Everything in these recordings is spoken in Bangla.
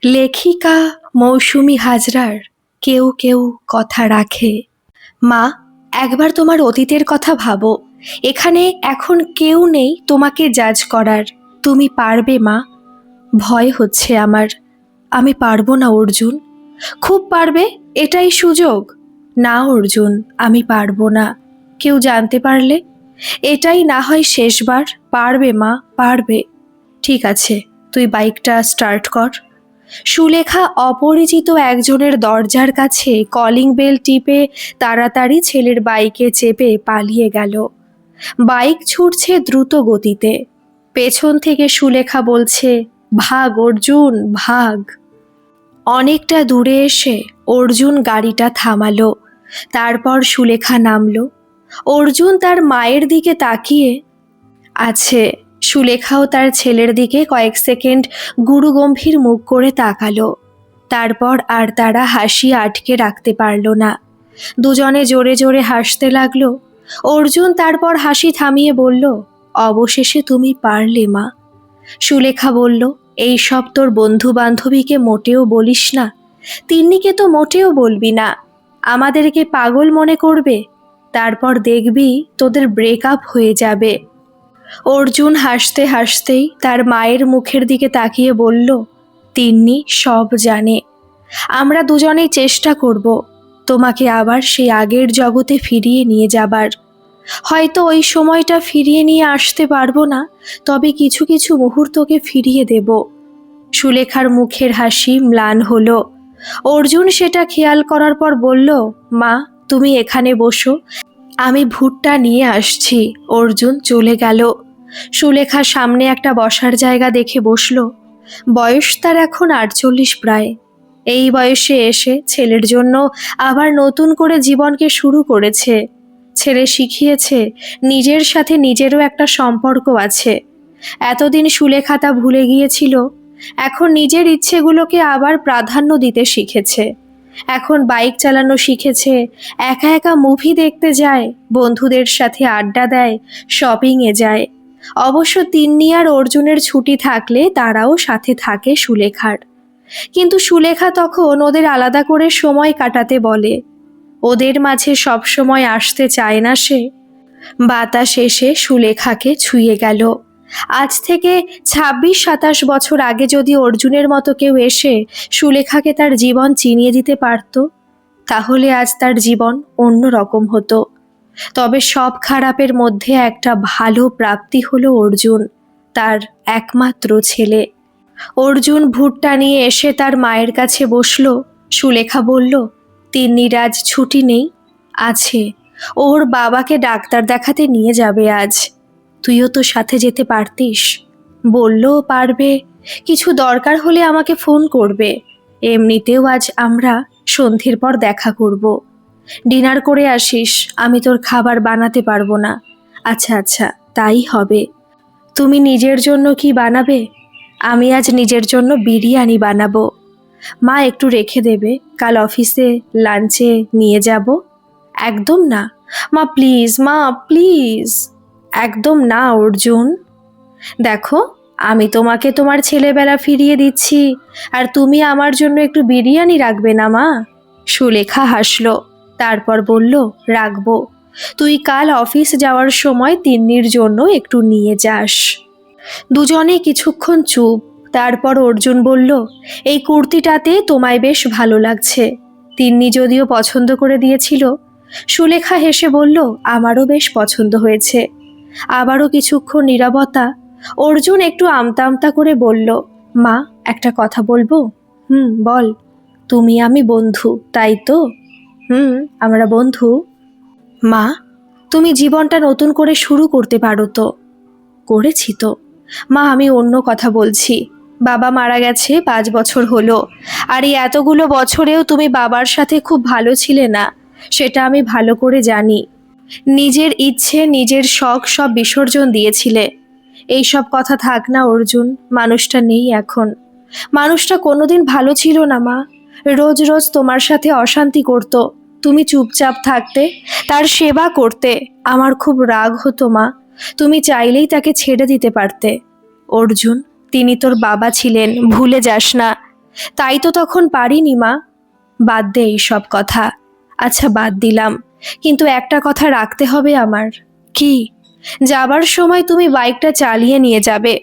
লেখিকা মৌসুমী হাজরার কেউ কেউ কথা রাখে। মা, একবার তোমার অতীতের কথা ভাবো। এখানে এখন কেউ নেই তোমাকে জাজ করার। তুমি পারবে মা। ভয় হচ্ছে আমার। আমি পারবো না অর্জুন। খুব পারবে, এটাই সুযোগ। না অর্জুন, আমি পারবো না। কেউ জানতে পারলে? এটাই না হয় শেষবার। পারবে মা, পারবে। ঠিক আছে, তুই বাইকটা স্টার্ট কর। সুলেখা অপরিচিত একজনের দরজার কাছে কলিং বেল টিপে তাড়াতাড়ি ছেলের বাইকে চেপে পালিয়ে গেল। বাইক ছুটছে দ্রুত গতিতে। পেছন থেকে সুলেখা বলছে, ভাগ অর্জুন, ভাগ। অনেকটা দূরে এসে অর্জুন গাড়িটা থামালো। তারপর সুলেখা নামলো। অর্জুন তার মায়ের দিকে তাকিয়ে আছে। সুলেখাও তার ছেলের দিকে কয়েক সেকেন্ড গুরুগম্ভীর মুখ করে তাকালো। তারপর আর তারা হাসি আটকে রাখতে পারল না। দুজনে জোরে জোরে হাসতে লাগলো। অর্জুন তারপর হাসি থামিয়ে বলল, অবশেষে তুমি পারলে মা। সুলেখা বলল, এই সব তোর বন্ধু বান্ধবীকে মোটেও বলিস না। তিন্নিকে তো মোটেও বলবি না। আমাদেরকে পাগল মনে করবে। তারপর দেখবি তোদের ব্রেকআপ হয়ে যাবে। অর্জুন হাসতে হাসতেই তার মায়ের মুখের দিকে তাকিয়ে বলল, তিন্নি সব জানে। আমরা দুজনেই চেষ্টা করব তোমাকে আবার সেই আগের জগতে ফিরিয়ে নিয়ে যাবার। হয়তো ওই সময়টা ফিরিয়ে নিয়ে আসতে পারবো না, তবে কিছু কিছু মুহূর্তকে ফিরিয়ে দেব। সুলেখার মুখের হাসি ম্লান হলো। অর্জুন সেটা খেয়াল করার পর বলল, মা তুমি এখানে বসো, আমি ভুট্টা নিয়ে আসছি। অর্জুন চলে গেল। সুলেখা সামনে একটা বসার জায়গা দেখে বসলো। বয়স তার এখন 48 প্রায়। এই বয়সে এসে ছেলের জন্য আবার নতুন করে জীবনকে শুরু করেছে। ছেলে শিখিয়েছে নিজের সাথে নিজেরও একটা সম্পর্ক আছে। এতদিন সুলেখা তা ভুলে গিয়েছিল। এখন নিজের ইচ্ছেগুলোকে আবার প্রাধান্য দিতে শিখেছে। এখন বাইক চালানো শিখেছে, একা একা মুভি দেখতে যায়, বন্ধুদের সাথে আড্ডা দেয়, শপিংয়ে যায়। অবশ্য তিন্নি আর অর্জুনের ছুটি থাকলে তারাও সাথে থাকে সুলেখার। কিন্তু সুলেখা তখন ওদের আলাদা করে সময় কাটাতে বলে। ওদের মাঝে সব সময় আসতে চায় না সে। বাতাস এসে সুলেখাকে ছুঁয়ে গেল। আজ থেকে 26-27 বছর আগে যদি অর্জুনের মতো কেউ এসে সুলেখাকে তার জীবন চিনিয়ে দিতে পারত, তাহলে আজ তার জীবন অন্য রকম হতো। তবে সব খারাপের মধ্যে একটা ভালো প্রাপ্তি হলো অর্জুন, তার একমাত্র ছেলে। অর্জুন ভুট্টা নিয়ে এসে তার মায়ের কাছে বসল। সুলেখা বলল, তিন্নির আজ ছুটি নেই? আছে, ওর বাবাকে ডাক্তার দেখাতে নিয়ে যাবে আজ। তুইও তো সাথে যেতে পারতিস। বললেও পারবে, কিছু দরকার হলে আমাকে ফোন করবে। এমনিতেও আজ আমরা সন্ধ্যের পর দেখা করব। ডিনার করে আসিস, আমি তোর খাবার বানাতে পারবো না। আচ্ছা আচ্ছা, তাই হবে। তুমি নিজের জন্য কি বানাবে? আমি আজ নিজের জন্য বিরিয়ানি বানাবো। মা একটু রেখে দেবে, কাল অফিসে লাঞ্চে নিয়ে যাব। একদম না মা, প্লিজ মা, প্লিজ। একদম না অর্জুন। দেখো, আমি তোমাকে তোমার ছেলেবেলা ফিরিয়ে দিচ্ছি, আর তুমি আমার জন্য একটু বিরিয়ানি রাখবে না মা? সুলেখা হাসলো। তারপর বলল, রাখবো। তুই কাল অফিস যাওয়ার সময় তিন্নির জন্য একটু নিয়ে যাস। দুজনে কিছুক্ষণ চুপ। তারপর অর্জুন বলল, এই কুর্তিটাতে তোমায় বেশ ভালো লাগছে। তিন্নি যদিও পছন্দ করে দিয়েছিল। সুলেখা হেসে বলল, আমারও বেশ পছন্দ হয়েছে। আবারও কিছুক্ষণ নীরবতা। অর্জুন একটু আমতা আমতা করে বলল, মা একটা কথা বলবো? বল। তুমি আমি বন্ধু, তাই তো? আমরা বন্ধু। মা, তুমি জীবনটা নতুন করে শুরু করতে পারো তো? করেছি তো মা, আমি অন্য কথা বলছি। বাবা মারা গেছে 5 বছর হলো। আর এই এতগুলো বছরেও তুমি বাবার সাথে খুব ভালো ছিলে না, সেটা আমি ভালো করে জানি। নিজের ইচ্ছে নিজের শখ সব বিসর্জন দিয়েছিলে। এই সব কথা থাক না অর্জুন, মানুষটা নেই এখন। মানুষটা কোনোদিন ভালো ছিল না মা। রোজ রোজ তোমার সাথে অশান্তি করত। তুমি চুপচাপ থাকতে, তার সেবা করতে। আমার খুব রাগ হতো মা। তুমি চাইলেই তাকে ছেড়ে দিতে পারতে। অর্জুন, তিনি তোর বাবা ছিলেন, ভুলে যাস না। তাই তো তখন পারিনি মা। বাদ দে এই সব কথা। আচ্ছা বাদ দিলাম, কিন্তু একটা কথা রাখতে হবে আমার। কি? যাবার সময় তুমি বাইকটা চালিয়ে নিয়ে যাবে।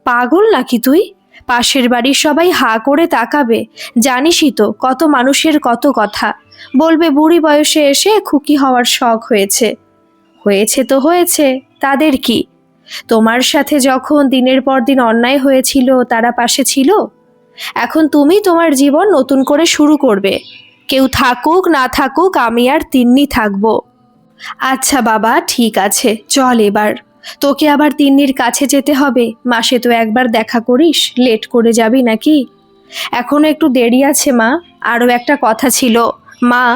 পাগল নাকি তুই? পাশের বাড়ির সবাই হাঁ করে তাকাবে। জানিসই তো কত মানুষের কত কথা। বলবে বুড়ি বয়সে এসে খুকি হওয়ার শখ হয়েছে। হয়েছে তো হয়েছে, তাদের কি? তোমার সাথে যখন দিনের পর দিন অন্যায় হয়েছিল তারা পাশে ছিল। এখন তুমি তোমার জীবন নতুন করে শুরু করবে। কেউ থাকুক না থাকুক, আমি আর তিন্নি থাকবো। আচ্ছা বাবা, ঠিক আছে, চল এবার। তোকে আবার তিন্নির কাছে যেতে হবে, মাসে তো একবার দেখা করিস, লেট করে যাবি নাকি? এখনো একটু দেরি আছে মা। আরও একটা কথা ছিল মা,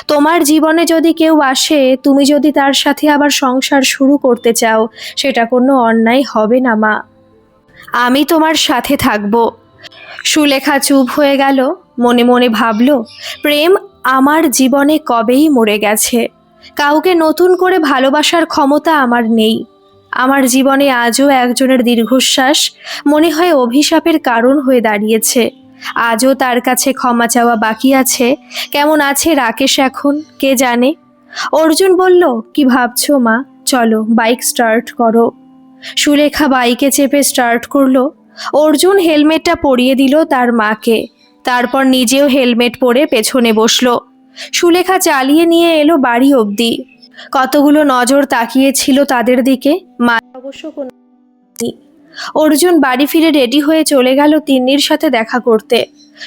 তোমার জীবনে যদি কেউ আসে, তুমি যদি তার সাথে আবার সংসার শুরু করতে চাও, সেটা কোনো অন্যায় হবে না মা। আমি তোমার সাথে থাকবো। সুলেখা চুপ হয়ে গেল, মনে মনে ভাবল, প্রেম আমার জীবনে কবেই মরে গেছে। কাউকে নতুন করে ভালোবাসার ক্ষমতা আমার নেই। আমার জীবনে আজও একজনের দীর্ঘশ্বাস মনে হয় অভিশাপের কারণ হয়ে দাঁড়িয়েছে। আজও তার কাছে ক্ষমা চাওয়া বাকি আছে। কেমন আছে রাকেশ এখন, কে জানে। অর্জুন বলল, কি ভাবছো মা? চলো বাইক স্টার্ট করো। সুলেখা বাইকে চেপে স্টার্ট করলো। অর্জুন হেলমেটটা পরিয়ে দিল তার মাকে, তারপর নিজেও হেলমেট পরে পেছনে বসলো। সুলেখা চালিয়ে নিয়ে এলো বাড়ি অবধি। কতগুলো নজর তাকিয়েছিল তাদের দিকে, মা অবশ্য কোনো নেই। অর্জুন বাড়ি ফিরে রেডি হয়ে চলে গেল তিন্নির সাথে দেখা করতে।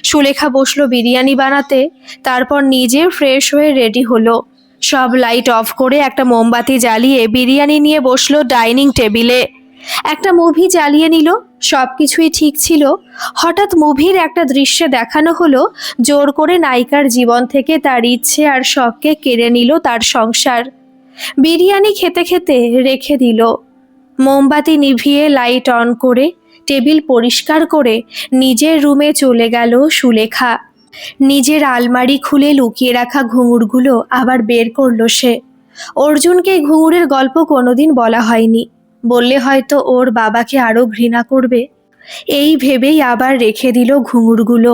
সুলেখা বসলো বিরিয়ানি বানাতে, তারপর নিজে ফ্রেশ হয়ে রেডি হলো। সব লাইট অফ করে একটা মোমবাতি জ্বালিয়ে বিরিয়ানি নিয়ে বসলো ডাইনিং টেবিলে। একটা মুভি চালিয়ে নিল, সব কিছুই ঠিক ছিল। হঠাৎ মুভির একটা দৃশ্যে দেখানো হলো, জোর করে নায়িকার জীবন থেকে তার ইচ্ছে আর শখকে কেড়ে নিল তার সংসার। বিরিয়ানি খেতে খেতে রেখে দিল। মোমবাতি নিভিয়ে লাইট অন করে টেবিল পরিষ্কার করে নিজের রুমে চলে গেল সুলেখা। নিজের আলমারি খুলে লুকিয়ে রাখা ঘুঙুরগুলো আবার বের করলো সে। অর্জুনকে ঘুঙুরের গল্প কোনোদিন বলা হয়নি, বললে হয়তো ওর বাবাকে আরও ঘৃণা করবে। এই ভেবেই আবার রেখে দিল ঘুঙুরগুলো।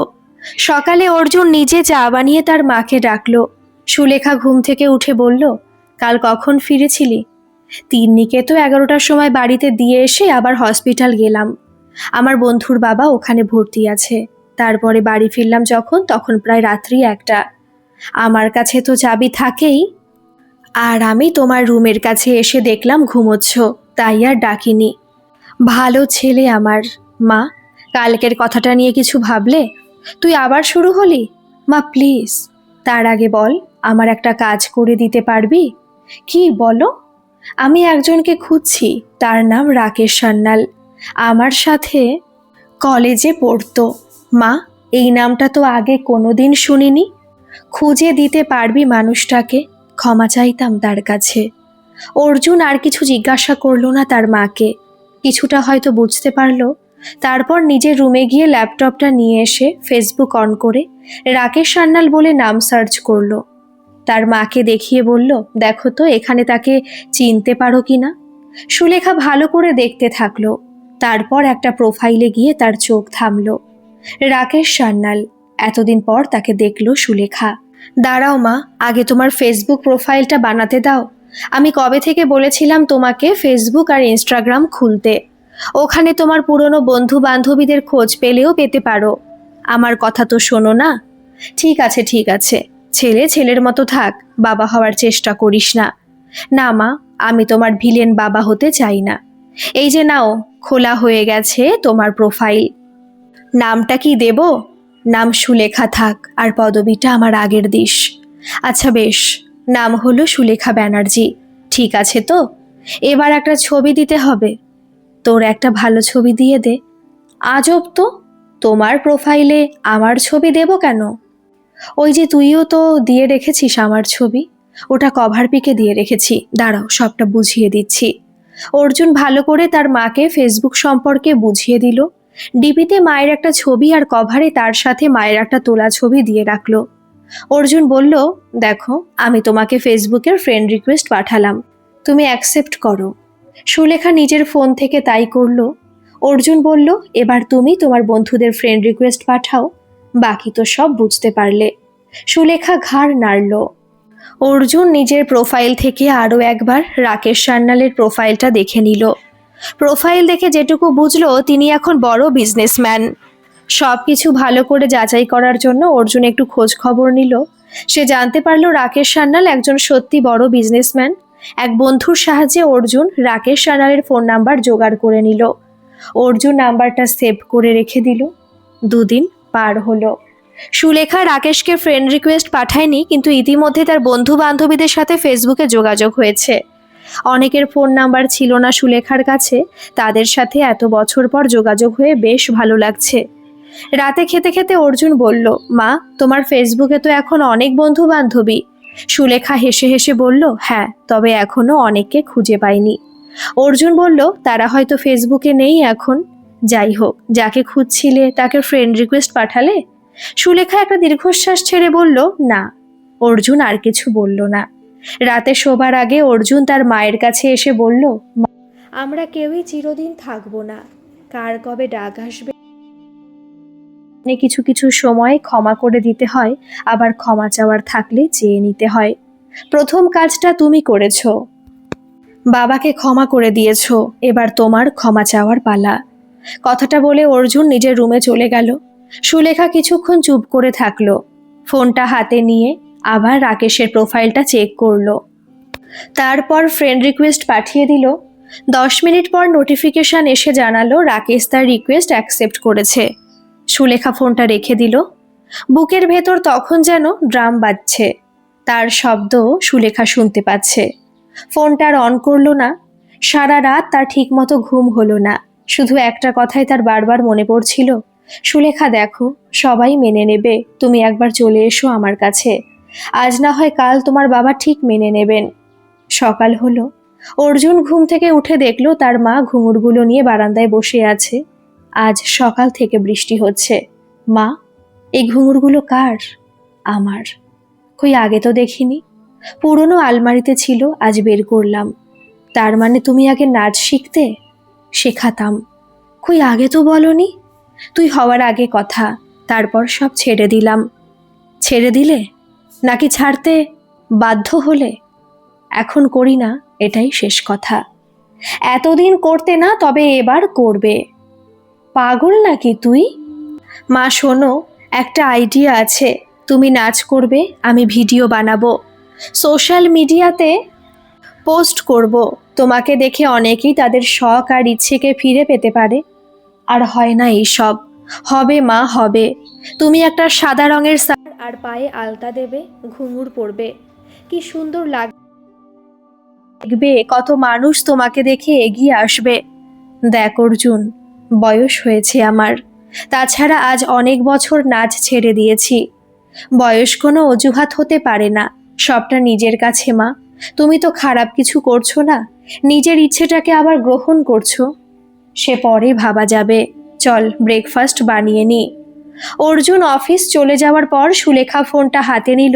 সকালে অর্জুন নিজে চা বানিয়ে তার মাকে ডাকলো। সুলেখা ঘুম থেকে উঠে বলল, কাল কখন ফিরেছিলি? তিন্নিকে তো 11টার সময় বাড়িতে দিয়ে এসে আবার হসপিটাল গেলাম। আমার বন্ধুর বাবা ওখানে ভর্তি আছে। তারপরে বাড়ি ফিরলাম যখন, তখন প্রায় রাত্রি 1টা। আমার কাছে তো চাবি থাকেই। আর আমি তোমার রুমের কাছে এসে দেখলাম ঘুমোচ্ছ, তাই আর ডাকিনি। ভালো ছেলে আমার। মা, কালকের কথাটা নিয়ে কিছু ভাবলে? তুই আবার শুরু হলি? মা প্লিজ, তার আগে বল, আমার একটা কাজ করে দিতে পারবি? কি বলো? আমি একজনকে খুঁজছি, তার নাম রাকেশ সান্যাল। আমার সাথে কলেজে পড়তো। মা, এই নামটা তো আগে কোনোদিন শুনিনি। খুঁজে দিতে পারবি মানুষটাকে? ক্ষমা চাইতাম তার কাছে। অর্জুন আর কিছু জিজ্ঞাসা করলো না তার মাকে। কিছুটা হয়তো বুঝতে পারলো। তারপর নিজের রুমে গিয়ে ল্যাপটপটা নিয়ে এসে ফেসবুক অন করে রাকেশ সান্যাল বলে নাম সার্চ করলো। তার মাকে দেখিয়ে বলল, দেখো তো এখানে তাকে চিনতে পারো কিনা। সুলেখা ভালো করে দেখতে থাকলো। তারপর একটা প্রোফাইলে গিয়ে তার চোখ থামলো। রাকেশ সান্যাল। এতদিন পর তাকে দেখলো সুলেখা। দাঁড়াও মা, আগে তোমার ফেসবুক প্রোফাইলটা বানাতে দাও। আমি কবে থেকে বলেছিলাম তোমাকে ফেসবুক আর ইনস্টাগ্রাম খুলতে। ওখানে তোমার পুরনো বন্ধু বান্ধবীদের খোঁজ পেলেও পেতে পারো। আমার কথা তো শোনো না। ঠিক আছে ঠিক আছে, ছেলে ছেলের মতো থাক, বাবা হওয়ার চেষ্টা করিস না। না মা, আমি তোমার ভিলেন বাবা হতে চাই না। এই যে নাও, খোলা হয়ে গেছে তোমার প্রোফাইল। নামটা কি দেব? নাম সুলেখা থাক, আর পদবিটা আমার আগের দিস। আচ্ছা বেশ, নাম হলো সুলেখা ব্যানার্জি। ঠিক আছে তো? এবার একটা ছবি দিতে হবে। তোর একটা ভালো ছবি দিয়ে দে। আজব তো, তোমার প্রোফাইলে আমার ছবি দেব কেন? ওই যে তুইও তো দিয়ে রেখেছিস আমার ছবি, ওটা কভার পিকে দিয়ে রেখেছি। দাঁড়াও, সবটা বুঝিয়ে দিচ্ছি। অর্জুন ভালো করে তার মাকে ফেসবুক সম্পর্কে বুঝিয়ে দিল। ডিপিতে মায়ের একটা ছবি আর কভারে তার সাথে মায়ের একটা তোলা ছবি দিয়ে রাখলো। অর্জুন বলল, দেখো, আমি তোমাকে ফেসবুকের ফ্রেন্ড রিকোয়েস্ট পাঠালাম, তুমি অ্যাকসেপ্ট করো। সুলেখা নিজের ফোন থেকে তাই করলো। অর্জুন বলল, এবার তুমি তোমার বন্ধুদের ফ্রেন্ড রিকোয়েস্ট পাঠাও। বাকি তো সব বুঝতে পারলে। সুলেখা ঘাড় নাড়ল। অর্জুন নিজের প্রোফাইল থেকে আরও একবার রাকেশ সান্যালের প্রোফাইলটা দেখে নিল। প্রোফাইল দেখে যেটুকু বুঝলো তিনি এখন বড় বিজনেসম্যান। সব কিছু ভালো করে যাচাই করার জন্য অর্জুন একটু খোঁজ খবর নিল। সে জানতে পারল রাকেশ সান্যাল একজন সত্যি বড় বিজনেসম্যান। এক বন্ধুর সাহায্যে অর্জুন রাকেশ সান্যালের ফোন নাম্বার জোগাড় করে নিল। অর্জুন নাম্বারটা সেভ করে রেখে দিল। 2 দিন পার হলো। সুলেখা রাকেশকে ফ্রেন্ড রিকোয়েস্ট পাঠায়নি, কিন্তু ইতিমধ্যে তার বন্ধু বান্ধবীদের সাথে ফেসবুকে যোগাযোগ হয়েছে। অনেকের ফোন নাম্বার ছিল না সুলেখার কাছে। তাদের সাথে এত বছর পর যোগাযোগ হয়ে বেশ ভালো লাগছে। রাতে খেতে খেতে অর্জুন বলল, মা, তোমার ফেসবুকে তো এখন অনেক বন্ধু বান্ধবী। সুলেখা হেসে হেসে বলল, হ্যাঁ, তবে এখনো অনেককে খুঁজে পাইনি। অর্জুন বলল, তারা হয়তো ফেসবুকে নেই এখন। যাই হোক, যাকে খুঁজছিলে তাকে ফ্রেন্ড রিকোয়েস্ট পাঠালে? সুলেখা একটা দীর্ঘশ্বাস ছেড়ে বলল, না। অর্জুন আর কিছু বলল না। রাতে শোবার আগে অর্জুন তার মায়ের কাছে এসে বলল, আমরা কেউই চিরদিন থাকবো না। কার কবে ডাক আসবে। কিছু কিছু সময় ক্ষমা করে দিতে হয়, আবার ক্ষমা চাওয়ার থাকলে চেয়ে নিতে হয়। প্রথম কাজটা তুমি করেছো, বাবাকে ক্ষমা করে দিয়েছো, এবার তোমার ক্ষমা চাওয়ার পালা। কথাটা বলে অর্জুন নিজের রুমে চলে গেল। সুলেখা কিছুক্ষণ চুপ করে থাকলো। ফোনটা হাতে নিয়ে আবার রাকেশের প্রোফাইলটা চেক করলো। তারপর ফ্রেন্ড রিকোয়েস্ট পাঠিয়ে দিল। 10 মিনিট পর নোটিফিকেশন এসে জানালো রাকেশ তার রিকোয়েস্ট অ্যাকসেপ্ট করেছে। সুলেখা ফোনটা রেখে দিল। বুকের ভেতর তখন যেন ড্রাম বাজছে। তার শব্দ সুলেখা শুনতে পাচ্ছে। ফোনটার অন করলো না। সারা রাত তার ঠিকমতো ঘুম হলো না। শুধু একটা কথাই তার বারবার মনে পড়ছিল, সুলেখা দেখো, সবাই মেনে নেবে, তুমি একবার চলে এসো আমার কাছে। আজ না হয় কাল তোমার বাবা ঠিক মেনে নেবেন। সকাল হলো। অর্জুন ঘুম থেকে উঠে দেখলো তার মা ঘুঙুরগুলো নিয়ে বারান্দায় বসে আছে। আজ সকাল থেকে বৃষ্টি হচ্ছে। মা, এই ঘুঙুরগুলো কার? আমার। কই, আগে তো দেখিনি। পুরনো আলমারিতে ছিল, আজ বের করলাম। তার মানে তুমি আগে নাচ শিখতে? শেখাতাম। কই, আগে তো বলনি। তুই হওয়ার আগে কথা, তারপর সব ছেড়ে দিলাম। ছেড়ে দিলে নাকি ছাড়তে বাধ্য হলে? এখন করি না, এটাই শেষ কথা। এতদিন করতে না, তবে এবার করবে। পাগল নাকি তুই? মা শোনো, একটা আইডিয়া আছে। তুমি নাচ করবে, আমি ভিডিও বানাবো, সোশ্যাল মিডিয়াতে পোস্ট করব। তোমাকে দেখে অনেকেই তাদের শখ আর ইচ্ছেকে ফিরে পেতে পারে। আর হয় না এইসব? হবে মা, হবে। তুমি একটা সাদা রঙের শাড়ি আর পায়ে আলতা দেবে, ঘুঙুর পরবে। কি সুন্দর লাগবে, কত মানুষ তোমাকে দেখে এগিয়ে আসবে। দেখ অর্জুন, বয়স হয়েছে আমার। তাছাড়া আজ অনেক বছর নাচ ছেড়ে দিয়েছি। বয়স কোনো অজুহাত হতে পারে না। সবটা নিজের কাছে মা। তুমি তো খারাপ কিছু করছো না, নিজের ইচ্ছেটাকে আবার গ্রহণ করছো। সে পরে ভাবা যাবে। চল ব্রেকফাস্ট বানিয়ে নি। অর্জুন অফিস চলে যাওয়ার পর সুলেখা ফোনটা হাতে নিল।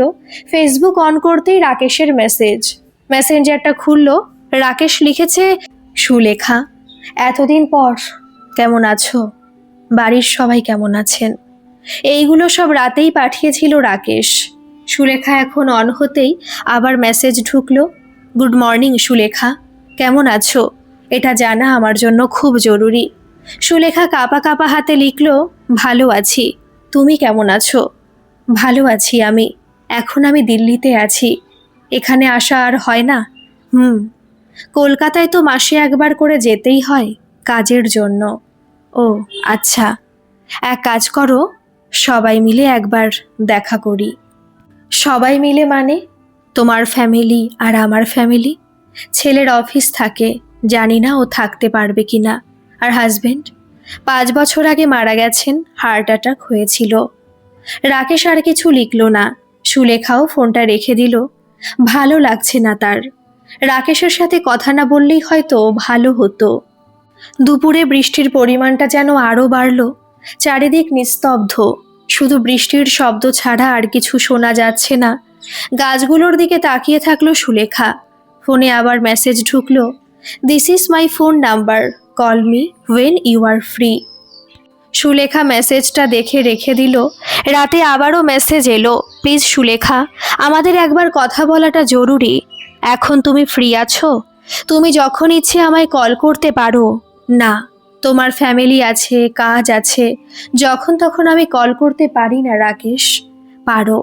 ফেসবুক অন করতেই রাকেশের মেসেজ। মেসেঞ্জারটা খুলল। রাকেশ লিখেছে, সুলেখা, এতদিন পর কেমন আছো? বাড়ির সবাই কেমন আছেন? এইগুলো সব রাতেই পাঠিয়েছিল রাকেশ। সুলেখা এখন অন হতেই আবার মেসেজ ঢুকলো। গুড মর্নিং সুলেখা, কেমন আছো? এটা জানা আমার জন্য খুব জরুরি। সুলেখা কাঁপা কাঁপা হাতে লিখল, ভালো আছি। তুমি কেমন আছো? ভালো আছি আমি। এখন আমি দিল্লিতে আছি। এখানে আসা আর হয় না। কলকাতায় তো মাসে একবার করে যেতেই হয়, কাজের জন্য। ও আচ্ছা, এক কাজ করো, সবাই মিলে একবার দেখা করি। সবাই মিলে মানে? তোমার ফ্যামিলি আর আমার ফ্যামিলি। ছেলের অফিস থাকে, জানি না ও থাকতে পারবে কিনা। আর হাজবেন্ড 5 বছর আগে মারা গেছেন, হার্ট অ্যাটাক হয়েছিল। রাকেশ আর কিছু লিখল না। সুলেখাও ফোনটা রেখে দিল। ভালো লাগছে না তার। রাকেশের সাথে কথা না বললেই হয়তো ভালো হতো। দুপুরে বৃষ্টির পরিমাণটা যেন আরও বাড়ল। চারিদিক নিস্তব্ধ, শুধু বৃষ্টির শব্দ ছাড়া আর কিছু শোনা যাচ্ছে না। গাছগুলোর দিকে তাকিয়ে থাকলো সুলেখা। ফোনে আবার মেসেজ ঢুকলো, this is my phone number, call me when you are free. Sulekha মেসেজটা দেখে রেখে দিল। রাতে আবারও মেসেজ এলো, প্লিজ সুলেখা, আমাদের একবার কথা বলাটা জরুরি। এখন তুমি ফ্রি আছো? তুমি যখন ইচ্ছে আমায় কল করতে পারো। না, তোমার ফ্যামিলি আছে, কাজ আছে, যখন তখন আমি কল করতে পারি না রাকেশ। পারো।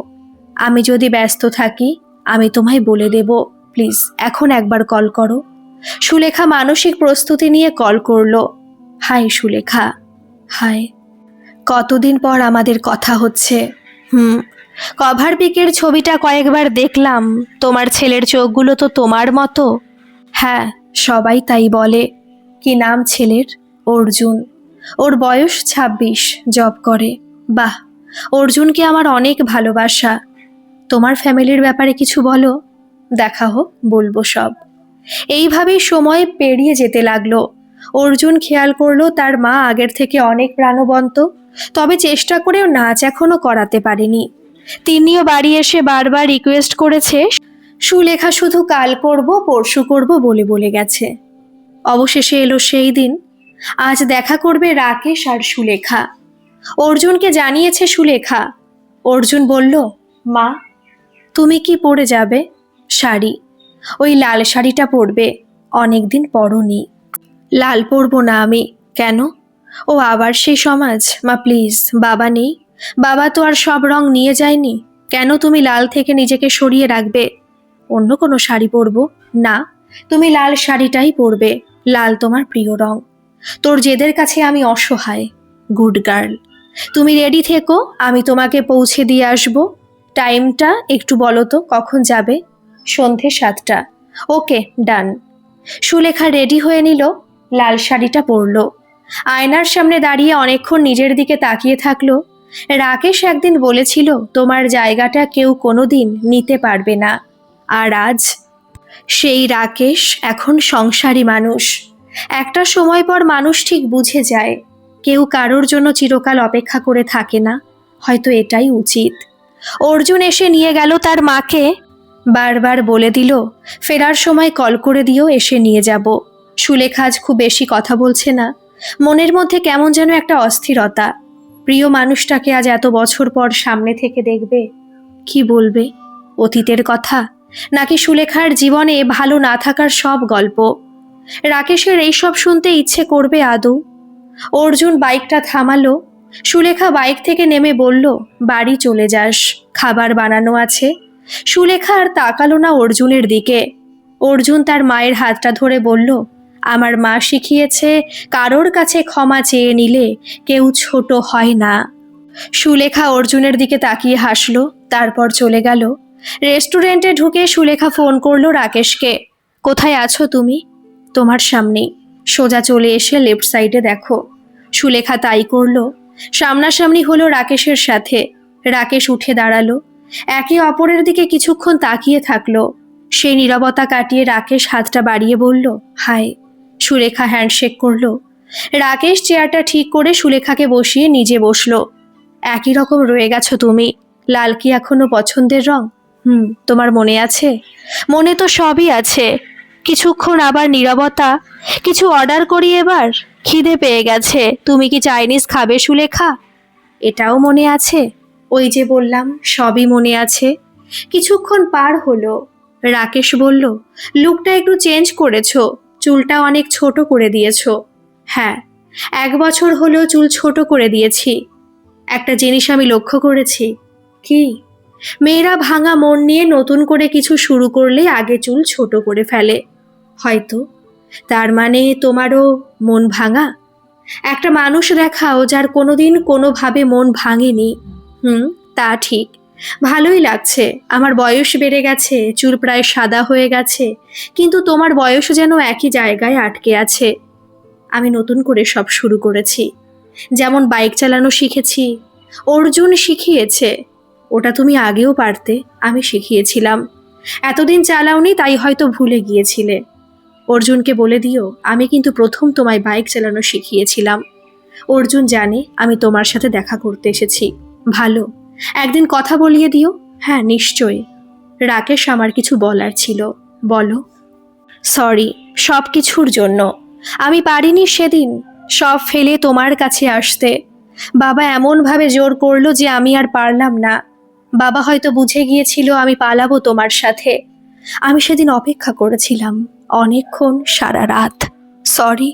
আমি যদি ব্যস্ত থাকি আমি তোমায় বলে দেব। প্লিজ এখন একবার কল করো। সুলেখা মানসিক প্রস্তুতি নিয়ে কল করলো। হাই সুলেখা। হাই। কতদিন পর আমাদের কথা হচ্ছে। কভার পিকের ছবিটা কয়েকবার দেখলাম। তোমার ছেলের চোখগুলো তো তোমার মতো। হ্যাঁ, সবাই তাই বলে। কি নাম ছেলের? অর্জুন। ওর বয়স 26, জব করে। বাহ, অর্জুনকে আমার অনেক ভালোবাসা। তোমার ফ্যামিলির ব্যাপারে কিছু বলো। দেখা হোক, বলবো সব। এইভাবেই সময় পেরিয়ে যেতে লাগলো। অর্জুন খেয়াল করলো তার মা আগের থেকে অনেক প্রাণবন্ত, তবে চেষ্টা করেও নাচ এখনো করাতে পারেনি। তিনিও বাড়ি এসে বারবার রিকোয়েস্ট করেছে। সুলেখা শুধু কাল করব, পরশু করব বলে বলে গেছে। অবশেষে এলো সেই দিন। আজ দেখা করবে রাকেশ আর সুলেখা। অর্জুনকে জানিয়েছে সুলেখা। অর্জুন বলল, মা, তুমি কি পরে যাবে? শাড়ি। ওই লাল শাড়িটা পরবে, অনেকদিন পরনি। লাল পরবো না আমি। কেন? ও আবার সেই সমাজ। মা প্লিজ, বাবা নেই? বাবা তো আর সব রং নিয়ে যায়নি। কেন তুমি লাল থেকে নিজেকে সরিয়ে রাখবে? অন্য কোনো শাড়ি পরবো? না, তুমি লাল শাড়িটাই পরবে। লাল তোমার প্রিয় রং। তোর জেদের কাছে আমি অসহায়। Good girl. তুমি রেডি থেকো, আমি তোমাকে পৌঁছে দিয়ে আসবো। টাইমটা একটু বলো তো, কখন যাবে? সন্ধে 7টা। ওকে, ডান। সুলেখা রেডি হয়ে নিল, লাল শাড়িটা পরল। আয়নার সামনে দাঁড়িয়ে অনেকক্ষণ নিজের দিকে তাকিয়ে থাকলো। রাকেশ একদিন বলেছিল তোমার জায়গাটা কেউ কোনোদিন নিতে পারবে না। আর আজ সেই রাকেশ এখন সংসারী মানুষ। একটা সময় পর মানুষ ঠিক বুঝে যায়, কেউ কারোর জন্য চিরকাল অপেক্ষা করে থাকে না। হয়তো এটাই উচিত। অর্জুন এসে নিয়ে গেল তার মাকে। বারবার বলে দিল, ফেরার সময় কল করে দিও, এসে নিয়ে যাব। সুলেখা আজ খুব বেশি কথা বলছে না। মনের মধ্যে কেমন যেন একটা অস্থিরতা। প্রিয় মানুষটাকে আজ এত বছর পর সামনে থেকে দেখবে। কি বলবে? অতীতের কথা, নাকি সুলেখার জীবনে ভালো না থাকার সব গল্প? রাকেশের এইসব শুনতে ইচ্ছে করবে আদৌ? অর্জুন বাইকটা থামালো। সুলেখা বাইক থেকে নেমে বলল, বাড়ি চলে যাস, খাবার বানানো আছে। সুলেখা আর তাকালো না অর্জুনের দিকে। অর্জুন তার মায়ের হাতটা ধরে বলল, আমার মা শিখিয়েছে, কারোর কাছে ক্ষমা চেয়ে নিলে কেউ ছোট হয় না। সুলেখা অর্জুনের দিকে তাকিয়ে হাসলো, তারপর চলে গেল। রেস্টুরেন্টে ঢুকে সুলেখা ফোন করলো রাকেশকে। কোথায় আছো তুমি? তোমার সামনেই, সোজা চলে এসে লেফট সাইডে দেখো। সুলেখা তাই করলো। সামনাসামনি হলো রাকেশের সাথে। রাকেশ উঠে দাঁড়ালো। একে অপরের দিকে কিছুক্ষণ তাকিয়ে থাকলো। সেই নীরবতা কাটিয়ে রাকেশ হাতটা বাড়িয়ে বলল, হাই। সুলেখা হ্যান্ডশেক করলো। রাকেশ চেয়ারটা ঠিক করে সুলেখাকে বসিয়ে নিজে বসলো। একই রকম রয়ে গেছো তুমি। লাল কি এখনো পছন্দের রং? তোমার মনে আছে? মনে তো সবই আছে। কিছুক্ষণ আবার নীরবতা। কিছু অর্ডার করি এবার, খিদে পেয়ে গেছে। তুমি কি চাইনিজ খাবে সুলেখা? এটাও মনে আছে? ওই যে বললাম, সবই মনে আছে। কিছুক্ষণ পার হলো। রাকেশ বলল, লুকটা একটু চেঞ্জ করেছো, চুলটা অনেক ছোট করে দিয়েছো। হ্যাঁ, 1 বছর হলো চুল ছোট করে দিয়েছি। একটা জিনিস আমি লক্ষ্য করেছি। কি? মেয়েরা ভাঙা মন নিয়ে নতুন করে কিছু শুরু করলে আগে চুল ছোট করে ফেলে। হয়তো তার মানে তোমারও মন ভাঙা? একটা মানুষ দেখাও যার কোনোদিন কোনোভাবে মন ভাঙেনি। তা ঠিক। ভালোই লাগছে। আমার বয়স বেড়ে গেছে, চুল প্রায় সাদা হয়ে গেছে, কিন্তু তোমার বয়স যেন একই জায়গায় আটকে আছে। আমি নতুন করে সব শুরু করেছি। যেমন বাইক চালানো শিখেছি, অর্জুন শিখিয়েছে। ওটা তুমি আগেও পারতে, আমি শিখিয়েছিলাম। এতদিন চালাওনি তাই হয়তো ভুলে গিয়েছিলে। অর্জুনকে বলে দিও, আমি কিন্তু প্রথম তোমায় বাইক চালানো শিখিয়েছিলাম। অর্জুন জানে আমি তোমার সাথে দেখা করতে এসেছি। ভালো, একদিন কথা বলিয়ে দিও। হ্যাঁ, নিশ্চয়ই। রাকেশ, আমার কিছু বলার ছিল। বলো। সরি সব কিছুর জন্য। আমি পারিনি সেদিন সব ফেলে তোমার কাছে আসতে। বাবা এমনভাবে জোর করলো যে আমি আর পারলাম না। বাবা হয়তো বুঝে গিয়েছিল আমি পালাবো তোমার সাথে। আমি সেদিন অপেক্ষা করেছিলাম অনেকক্ষণ, সারা রাত। সরি,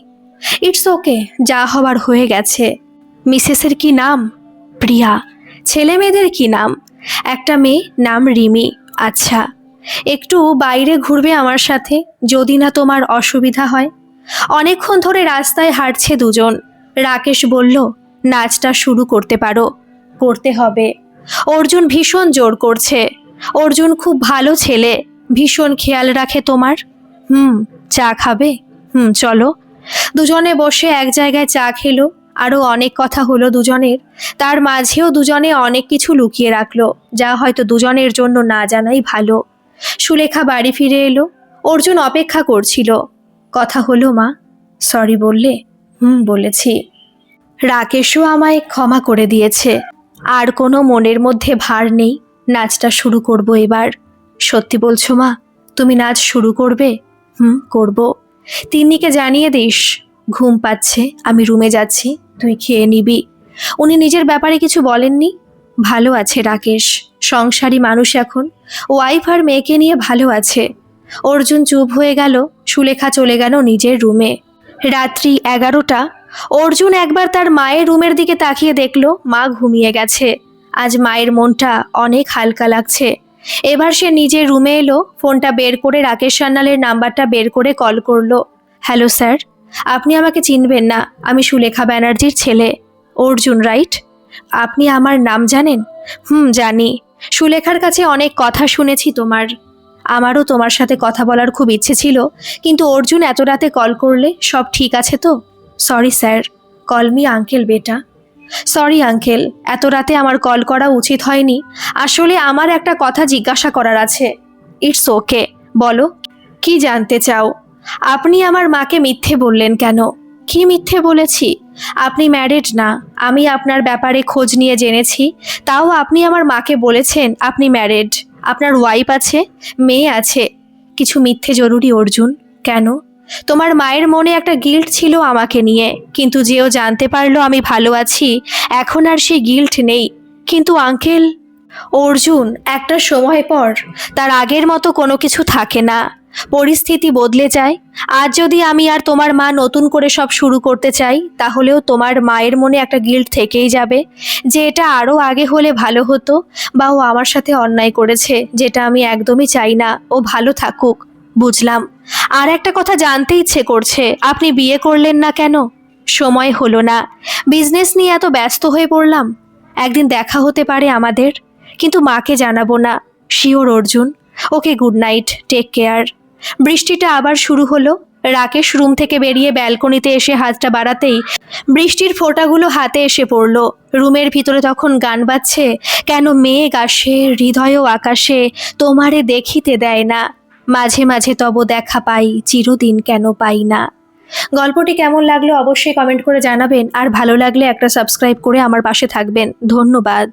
ইটস ওকে, যা হবার হয়ে গেছে। মিসেসের কি নাম? প্রিয়া। ছেলে মেয়েদের কি নাম? একটা মেয়ে, নাম রিমি। আচ্ছা, একটু বাইরে ঘুরবে আমার সাথে, যদি না তোমার অসুবিধা হয়? অনেকক্ষণ ধরে রাস্তায় হাঁটছে দুজন। রাকেশ বলল, নাচটা শুরু করতে পারো। করতে হবে। অর্জুন ভীষণ জোর করছে। অর্জুন খুব ভালো ছেলে, ভীষণ খেয়াল রাখে তোমার। চা খাবে? চলো। দুজনে বসে এক জায়গায় চা খেলো। আরও অনেক কথা হলো দুজনের। তার মাঝেও দুজনে অনেক কিছু লুকিয়ে রাখলো, যা হয়তো দুজনের জন্য না জানাই ভালো। সুলেখা বাড়ি ফিরে এলো। অর্জুন অপেক্ষা করছিল। কথা হলো মা? সরি বললে? বলেছি। রাকেশও আমায় ক্ষমা করে দিয়েছে। আর কোনো মনের মধ্যে ভার নেই। নাচটা শুরু করব এবার। সত্যি বলছো মা? তুমি নাচ শুরু করবে? করব। তিন্নিকে জানিয়ে দিস। ঘুম পাচ্ছে, আমি রুমে যাচ্ছি, তুই খেয়ে নিবি। উনি নিজের ব্যাপারে কিছু বলেননি? ভালো আছে রাকেশ, সংসারী মানুষ এখন। ওয়াইফ আর মেয়েকে নিয়ে ভালো আছে। অর্জুন চুপ হয়ে গেল। সুলেখা চলে গেল নিজের রুমে। রাত্রি 11টা। অর্জুন একবার তার মায়ের রুমের দিকে তাকিয়ে দেখল মা ঘুমিয়ে গেছে। আজ মায়ের মনটা অনেক হালকা লাগছে। এবার সে নিজের রুমে এলো। ফোনটা বের করে রাকেশ সান্যালের নাম্বারটা বের করে কল করলো। হ্যালো স্যার, আপনি আমাকে চিনবেন না, আমি সুলেখা ব্যানার্জির ছেলে। অর্জুন রাইট? আপনি আমার নাম জানেন? জানি। সুলেখার কাছে অনেক কথা শুনেছি তোমার। আমারও তোমার সাথে কথা বলার খুব ইচ্ছে ছিল, কিন্তু অর্জুন এত রাতে কল করলে সব ঠিক আছে তো? Sorry sir, call me uncle বেটা। সরি আঙ্কেল, এত রাতে আমার কল করা উচিত হয়নি। আসলে আমার একটা কথা জিজ্ঞাসা করার আছে। ইটস ওকে, বলো, কি জানতে চাও? আপনি আমার মাকে মিথ্যে বললেন কেন? কি মিথ্যে বলেছি? আপনি ম্যারিড না। আমি আপনার ব্যাপারে খোঁজ নিয়ে জেনেছি। তাও আপনি আমার মাকে বলেছেন আপনি ম্যারিড, আপনার ওয়াইফ আছে, মেয়ে আছে। কিছু মিথ্যে জরুরি অর্জুন? কেন? তোমার মায়ের মনে একটা গিল্ট ছিল আমাকে নিয়ে, কিন্তু যেও জানতে পারলো আমি ভালো আছি, এখন আর সেই গিল্ট নেই। কিন্তু আঙ্কেল। অর্জুন, একটা সময় পর তার আগের মতো কোনো কিছু থাকে না। পরিস্থিতি বদলে যায়। আজ যদি আমি আর তোমার মা নতুন করে সব শুরু করতে চাই, তাহলেও তোমার মায়ের মনে একটা গিল্ট থেকেই যাবে যে এটা আরও আগে হলে ভালো হতো, বা ও আমার সাথে অন্যায় করেছে, যেটা আমি একদমই চাই না। ও ভালো থাকুক। বুঝলাম। আর একটা কথা জানতে ইচ্ছে করছে, আপনি বিয়ে করলেন না কেন? সময় হলো না। বিজনেস নিয়ে এত ব্যস্ত হয়ে পড়লাম। একদিন দেখা হতে পারে আমাদের, কিন্তু মাকে জানাবো না। শিওর অর্জুন। ওকে, গুড নাইট, টেক কেয়ার। বৃষ্টিটা আবার শুরু হলো। রাকেশ রুম থেকে বেরিয়ে ব্যালকনিতে এসে হাতটা বাড়াতেই বৃষ্টির ফোঁটাগুলো হাতে এসে পড়ল। রুমের ভিতরে তখন গান বাজছে, কেন মেঘ আসে হৃদয় আকাশে, তোমারে দেখিতে দেয় না, মাঝে মাঝে তব দেখা পাই, চিরদিন কেন পাই না। গল্পটি কেমন লাগলো অবশ্যই কমেন্ট করে জানাবেন, আর ভালো লাগলে একটা সাবস্ক্রাইব করে আমার পাশে থাকবেন। ধন্যবাদ।